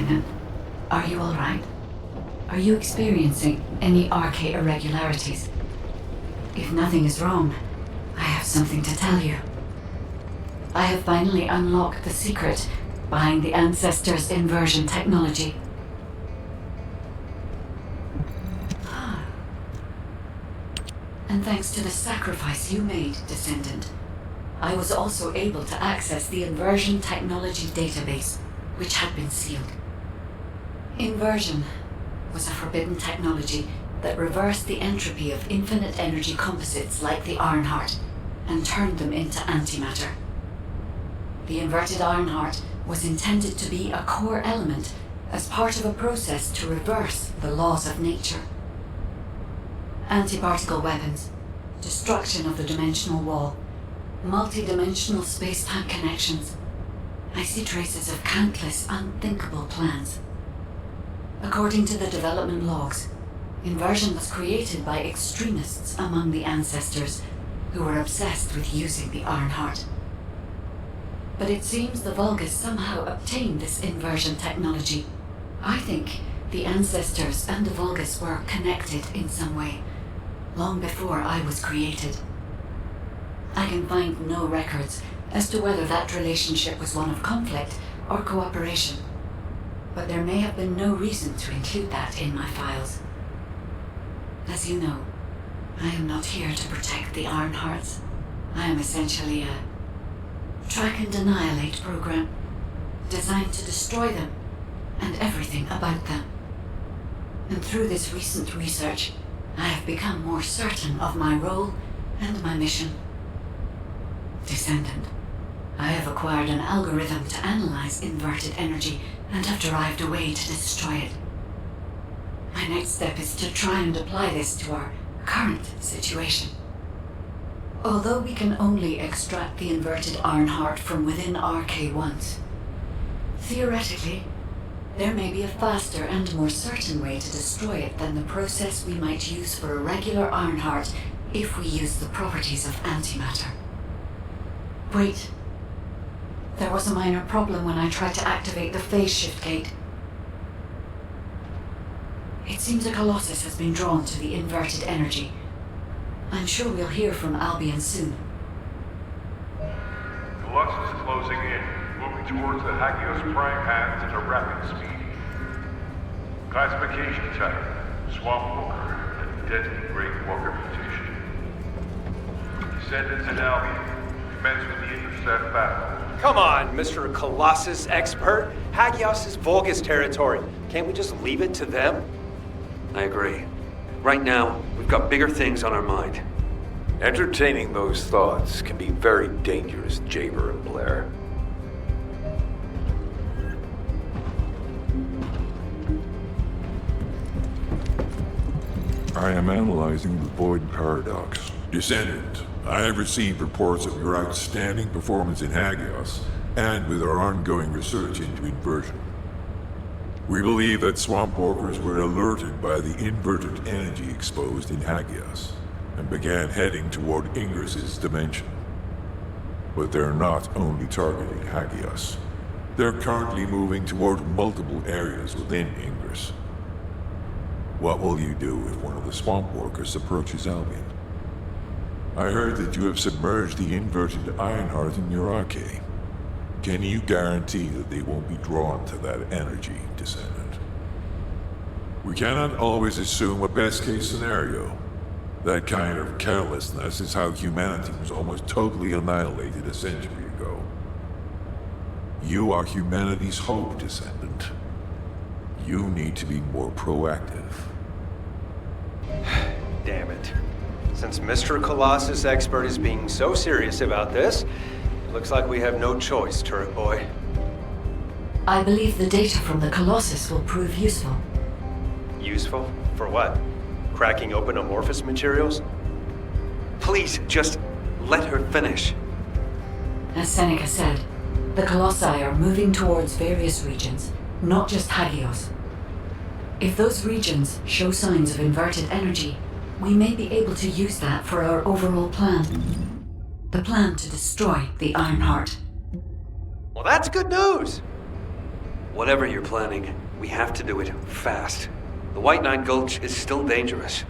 Descendant, are you alright? Are you experiencing any RK irregularities? If nothing is wrong, I have something to tell you. I have finally unlocked the secret behind the Ancestors' inversion technology. And thanks to the sacrifice you made, Descendant, I was also able to access the inversion technology database, which had been sealed. Inversion was a forbidden technology that reversed the entropy of infinite energy composites like the Ironheart and turned them into antimatter. The inverted Ironheart was intended to be a core element as part of a process to reverse the laws of nature. Anti-particle weapons, destruction of the dimensional wall, multi-dimensional space-time connections. I see traces of countless unthinkable plans. According to the development logs, inversion was created by extremists among the Ancestors who were obsessed with using the Ironheart. But it seems the Vulgus somehow obtained this inversion technology. I think the Ancestors and the Vulgus were connected in some way, long before I was created. I can find no records as to whether that relationship was one of conflict or cooperation, but there may have been no reason to include that in my files. As you know, I am not here to protect the Ironhearts. I am essentially a track and annihilate program, designed to destroy them and everything about them. And through this recent research, I have become more certain of my role and my mission. Descendant, I have acquired an algorithm to analyze inverted energy and have derived a way to destroy it. My next step is to try and apply this to our current situation. Although we can only extract the inverted Ironheart from within RK once, theoretically, there may be a faster and more certain way to destroy it than the process we might use for a regular Ironheart if we use the properties of antimatter. Wait. There was a minor problem when I tried to activate the phase shift gate. It seems a Colossus has been drawn to the inverted energy. I'm sure we'll hear from Albion soon. Colossus closing in, moving towards the Hagios prime hands at a rapid speed. Classification type, Swamp Walker, and Deadly Great Walker mutation. Descendants and Albion, commence with the intercept battle. Come on, Mr. Colossus expert. Hagios is Vulgus territory. Can't we just leave it to them? I agree. Right now, we've got bigger things on our mind. Entertaining those thoughts can be very dangerous, Jaber and Blair. I am analyzing the Void Paradox. Descendant, I have received reports of your outstanding performance in Hagios, and with our ongoing research into inversion. We believe that swamp walkers were alerted by the inverted energy exposed in Hagios, and began heading toward Ingris's dimension. But they're not only targeting Hagios. They're currently moving toward multiple areas within Ingris. What will you do if one of the swamp walkers approaches Albion? I heard that you have submerged the inverted Ironheart in your arcade. Can you guarantee that they won't be drawn to that energy, Descendant? We cannot always assume a best-case scenario. That kind of carelessness is how humanity was almost totally annihilated a century ago. You are humanity's hope, Descendant. You need to be more proactive. Damn it. Since Mr. Colossus expert is being so serious about this, it looks like we have no choice, Turret Boy. I believe the data from the Colossus will prove useful. Useful? For what? Cracking open amorphous materials? Please, just let her finish. As Seneca said, the Colossi are moving towards various regions, not just Hagios. If those regions show signs of inverted energy, we may be able to use that for our overall plan. The plan to destroy the Ironheart. Well, that's good news! Whatever you're planning, we have to do it fast. The White Knight Gulch is still dangerous.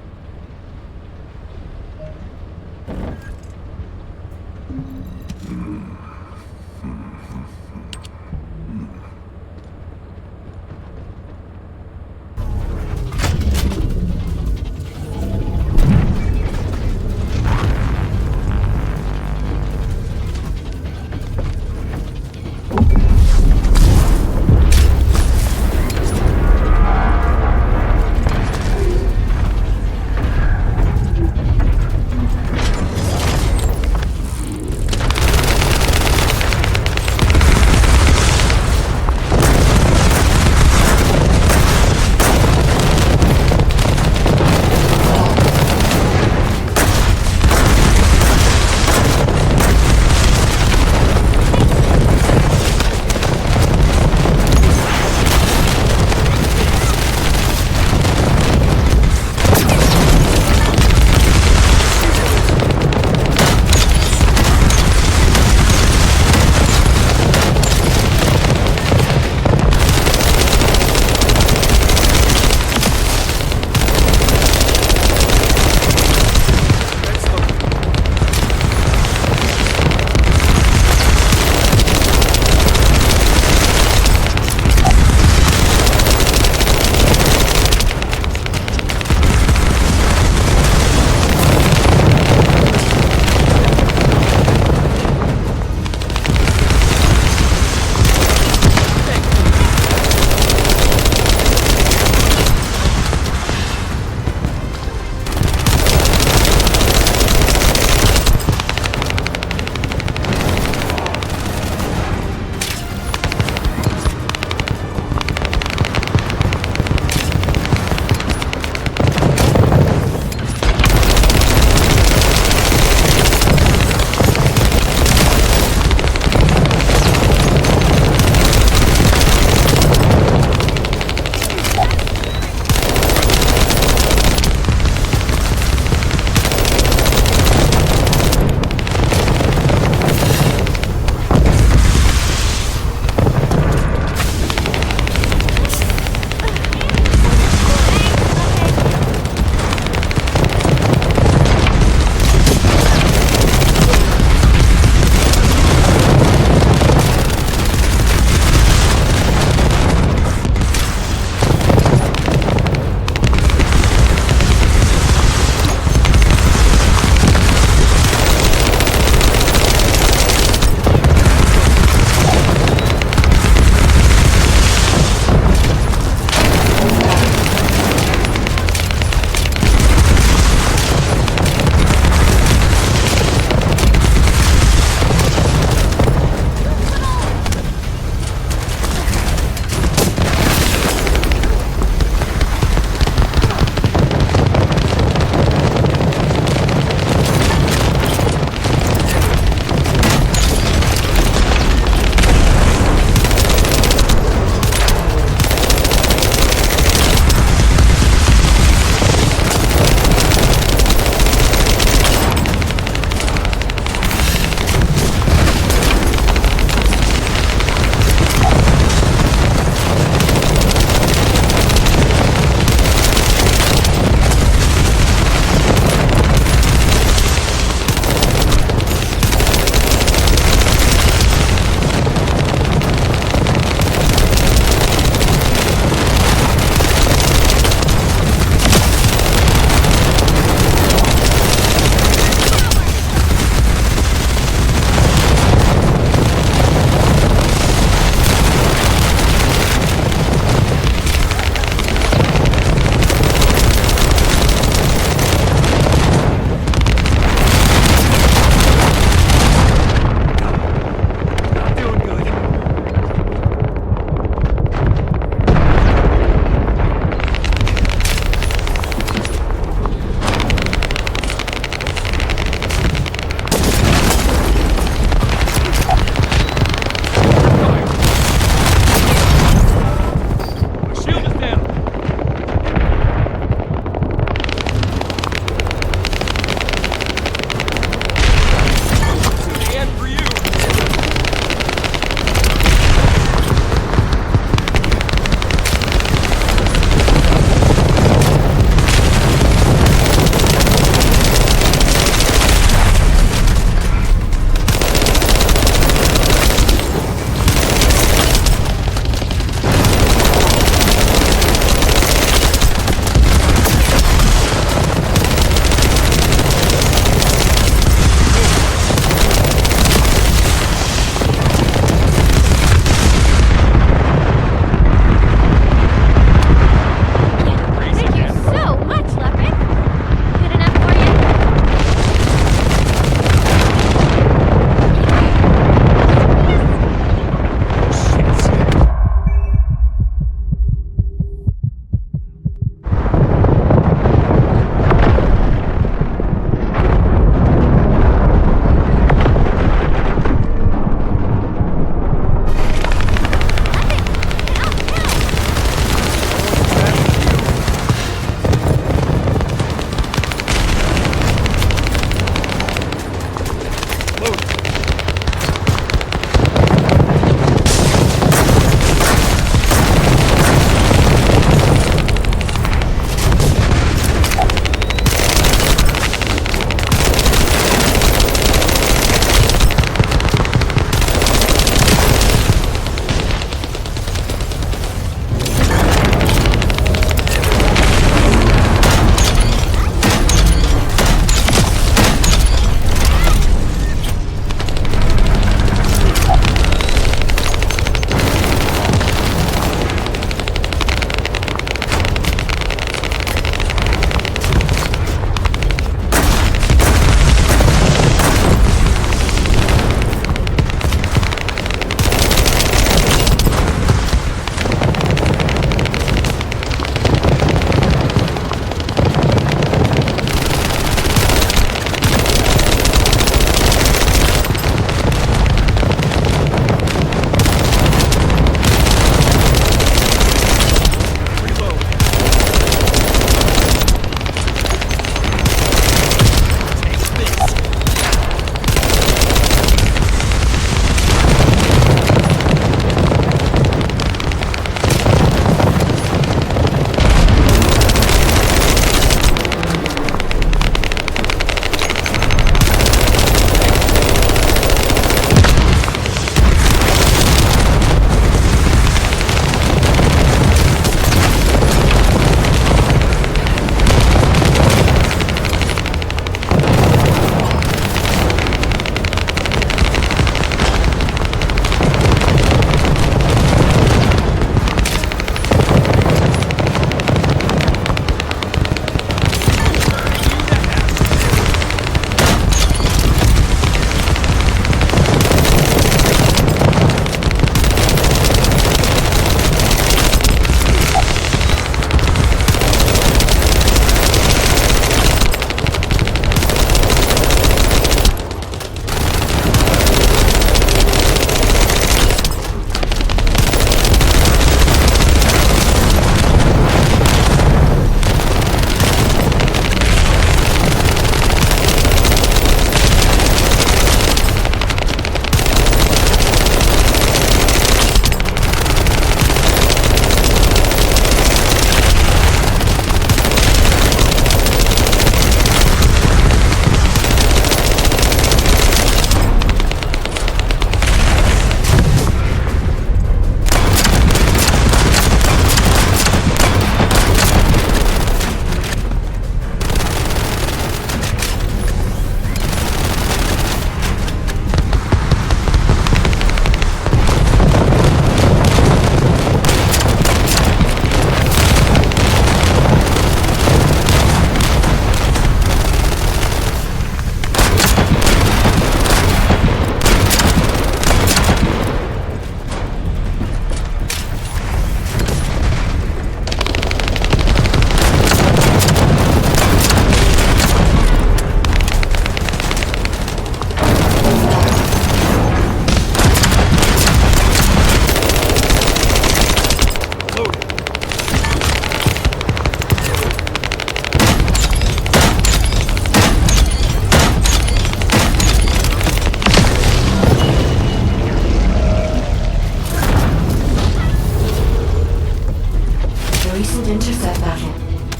recent intercept battle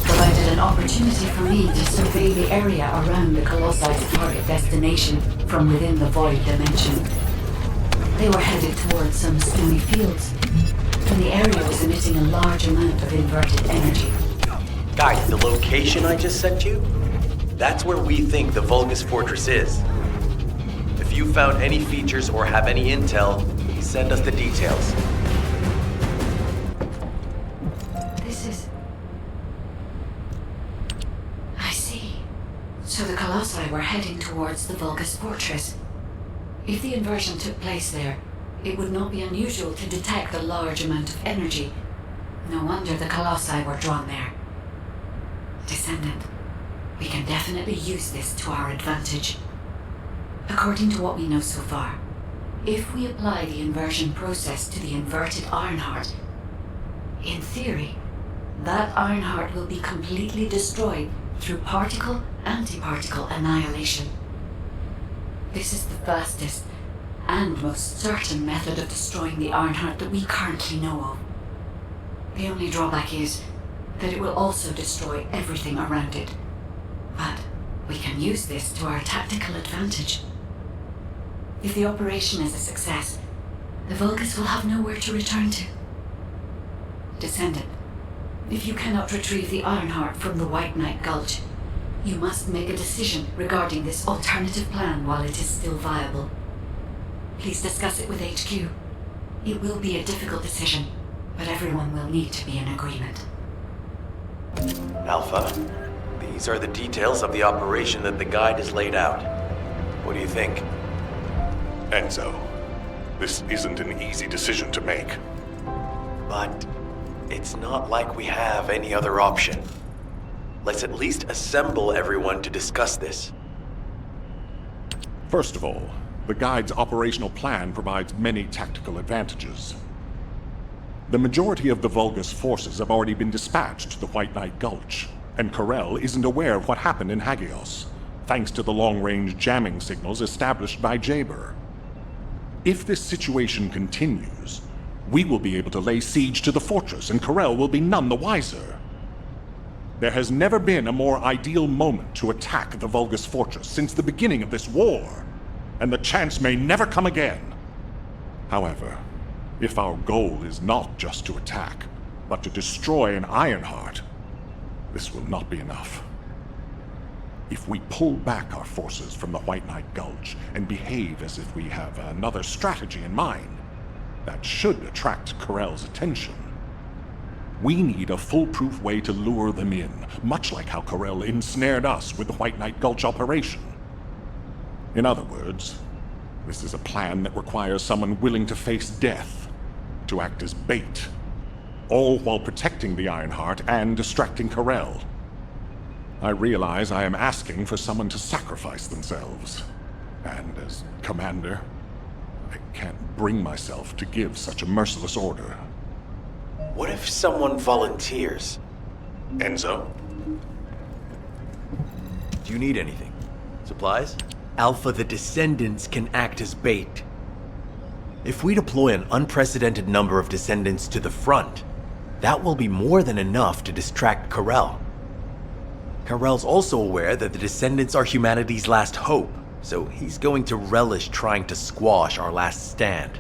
provided an opportunity for me to survey the area around the Colosse's target destination from within the void dimension. They were headed towards some stony fields, and the area was emitting a large amount of inverted energy. Guys, the location I just sent you? That's where we think the Vulgus Fortress is. If you found any features or have any intel, send us the details. I see. So the Colossi were heading towards the Vulgus Fortress. If the inversion took place there, it would not be unusual to detect a large amount of energy. No wonder the Colossi were drawn there. Descendant, we can definitely use this to our advantage. According to what we know so far, if we apply the inversion process to the inverted Ironheart, in theory, that Ironheart will be completely destroyed through particle-antiparticle annihilation. This is the fastest and most certain method of destroying the Ironheart that we currently know of. The only drawback is that it will also destroy everything around it. But we can use this to our tactical advantage. If the operation is a success, the Vulgus will have nowhere to return to. Descendant, if you cannot retrieve the Ironheart from the White Knight Gulch, you must make a decision regarding this alternative plan while it is still viable. Please discuss it with HQ. It will be a difficult decision, but everyone will need to be in agreement. Alpha, these are the details of the operation that the guide has laid out. What do you think? Enzo, this isn't an easy decision to make. But it's not like we have any other option. Let's at least assemble everyone to discuss this. First of all, the guide's operational plan provides many tactical advantages. The majority of the Vulgus forces have already been dispatched to the White Knight Gulch, and Corel isn't aware of what happened in Hagios, thanks to the long-range jamming signals established by Jaber. If this situation continues, we will be able to lay siege to the fortress, and Corel will be none the wiser. There has never been a more ideal moment to attack the Vulgus fortress since the beginning of this war, and the chance may never come again. However, if our goal is not just to attack, but to destroy an Ironheart, this will not be enough. If we pull back our forces from the White Knight Gulch and behave as if we have another strategy in mind, that should attract Corel's attention. We need a foolproof way to lure them in, much like how Corel ensnared us with the White Knight Gulch operation. In other words, this is a plan that requires someone willing to face death, to act as bait, all while protecting the Ironheart and distracting Corel. I realize I am asking for someone to sacrifice themselves, and as commander, I can't bring myself to give such a merciless order. What if someone volunteers? Enzo? Do you need anything? Supplies? Alpha, the Descendants can act as bait. If we deploy an unprecedented number of Descendants to the front, that will be more than enough to distract Corel. Corel's also aware that the Descendants are humanity's last hope, so he's going to relish trying to squash our last stand.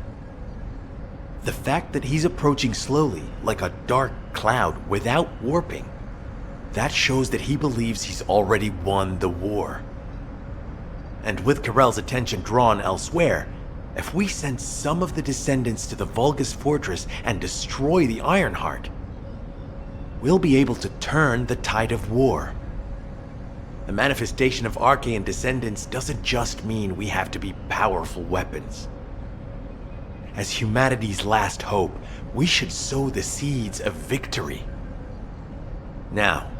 The fact that he's approaching slowly, like a dark cloud without warping, that shows that he believes he's already won the war. And with Corel's attention drawn elsewhere, if we send some of the Descendants to the Vulgus Fortress and destroy the Ironheart, we'll be able to turn the tide of war. The manifestation of Archaean Descendants doesn't just mean we have to be powerful weapons. As humanity's last hope, we should sow the seeds of victory. Now,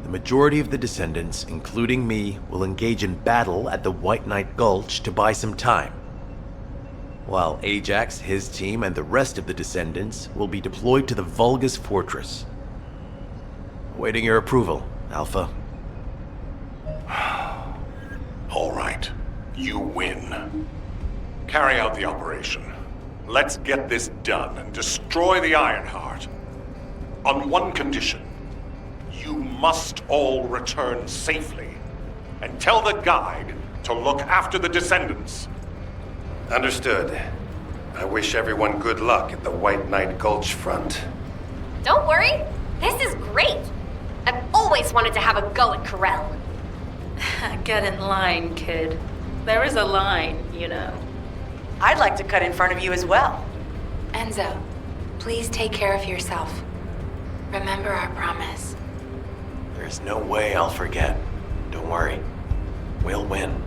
the majority of the Descendants, including me, will engage in battle at the White Knight Gulch to buy some time, while Ajax, his team, and the rest of the Descendants will be deployed to the Vulgus Fortress. Awaiting your approval, Alpha. All right, you win. Carry out the operation. Let's get this done and destroy the Ironheart. On one condition. You must all return safely. And tell the guide to look after the Descendants. Understood. I wish everyone good luck at the White Knight Gulch front. Don't worry. This is great. I've always wanted to have a go at Corel. Get in line, kid. There is a line, you know. I'd like to cut in front of you as well. Enzo, please take care of yourself. Remember our promise. There's no way I'll forget. Don't worry. We'll win.